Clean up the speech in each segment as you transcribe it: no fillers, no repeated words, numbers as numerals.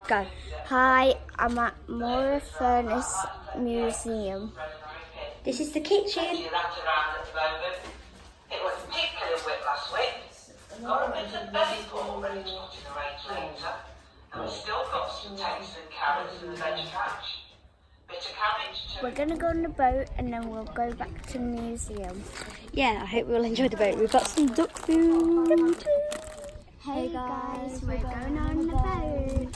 Go. Hi, I'm at Moira Furnace Museum. This is the kitchen. It was particularly wet last week. Got a bit of belly pork ready to put in the radiator. And we've still got some taste and carrots in the veg patch. Bit of cabbage too. We're going to go on the boat and then we'll go back to the museum. Yeah, I hope we'll enjoy the boat. We've got some duck food. Hey guys, we're going on the boat.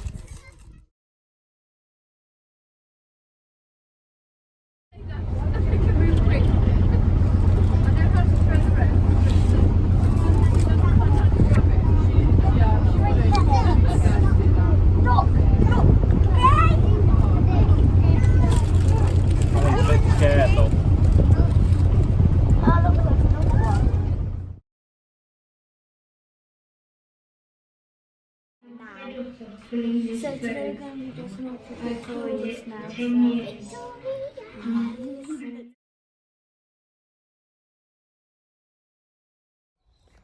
So today we're going to do some Victoria's now.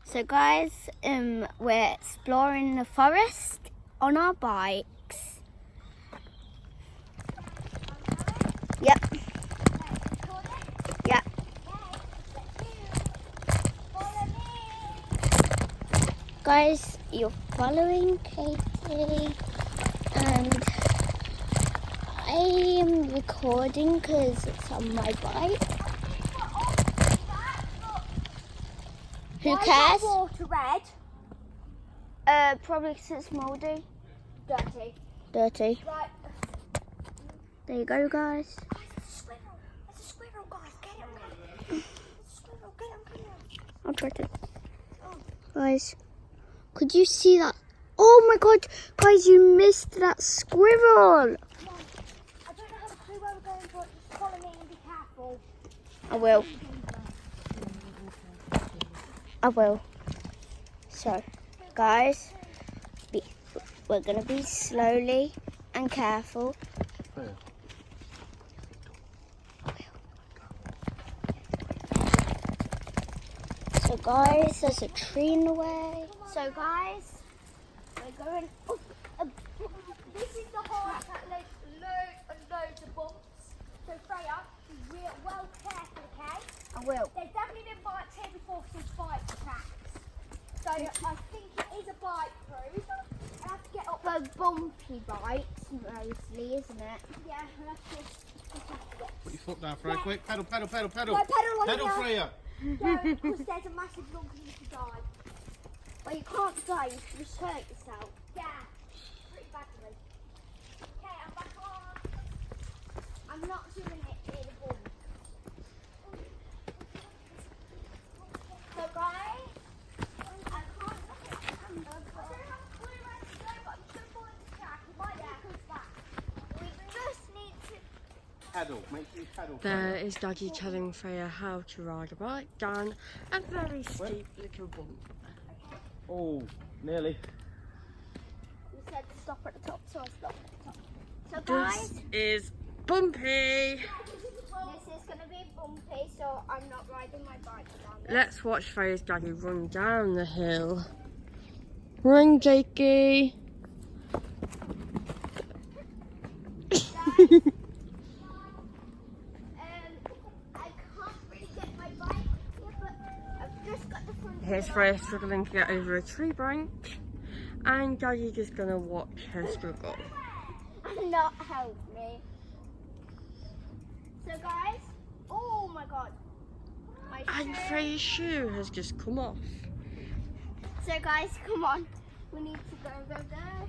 So guys, we're exploring the forest on our bikes. Yep. Yep. Guys, you're following Katie, and I am recording because it's on my bike. Who cares? Why is that water red? Probably because it's mouldy. Dirty. Dirty. Right. There you go, guys. Guys, there's a squirrel. There's a squirrel, guys. Get him, get him. There's a squirrel. Get him. I'll try to. Guys, could you see that? Oh my god, guys, you missed that squirrel. Mom, I don't have a clue where we're going, but just follow me and be careful. I will. I will. So, guys, we're going to be slowly and careful. So, guys, there's a tree in the way. So, guys, we're going. Oh, This is the heart that loads and loads of bumps. So Freya, be well careful, okay? I will. There's definitely been bikes here before, some bike tracks. So I think it is a bike route. I have to get up. For bumpy bikes, mostly, isn't it? Yeah, I have to have to get. Put your foot down, Freya. Quick, pedal, pedal, pedal, pedal. Go pedal on Pedal, it. Freya. No, because there's a massive lump and you could die. Well, you can't die, you can just hurt yourself. Yeah, pretty badly. Okay, I'm back on. I'm not doing it in a bump. So, guys, I can't look at the camera, but I don't have a clue where to go, but I'm just going to follow the track. It might take us back. we just need to. Pedal, make sure you pedal. There is Daddy telling Freya how to ride a bike down a very steep little bump. Oh, nearly. You said to stop at the top, so I stopped at the top. So, guys, This is bumpy. this is going to be bumpy, so I'm not riding my bike down there. Let's watch Freya's Daddy run down the hill. Run, Jakey. I can't really get my bike here, but I've just got the front. Here's Freya struggling to get over a tree branch. And Daddy's just going to watch her struggle. And not help me. So, guys, oh my god. My And shoe. Freya's shoe has just come off. So, guys, come on. We need to go there.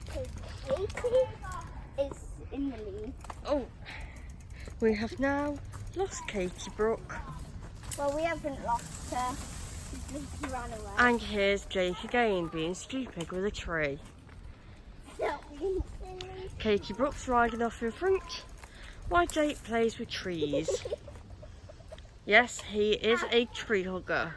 Because Katie is in the lead. Oh, we have now lost Katie Brooke. Well, we haven't lost her. She just ran away. And here's Jake again being stupid with a tree. Not being silly. Katie Brooks riding off in front while Jake plays with trees. Yes, he is a tree hugger.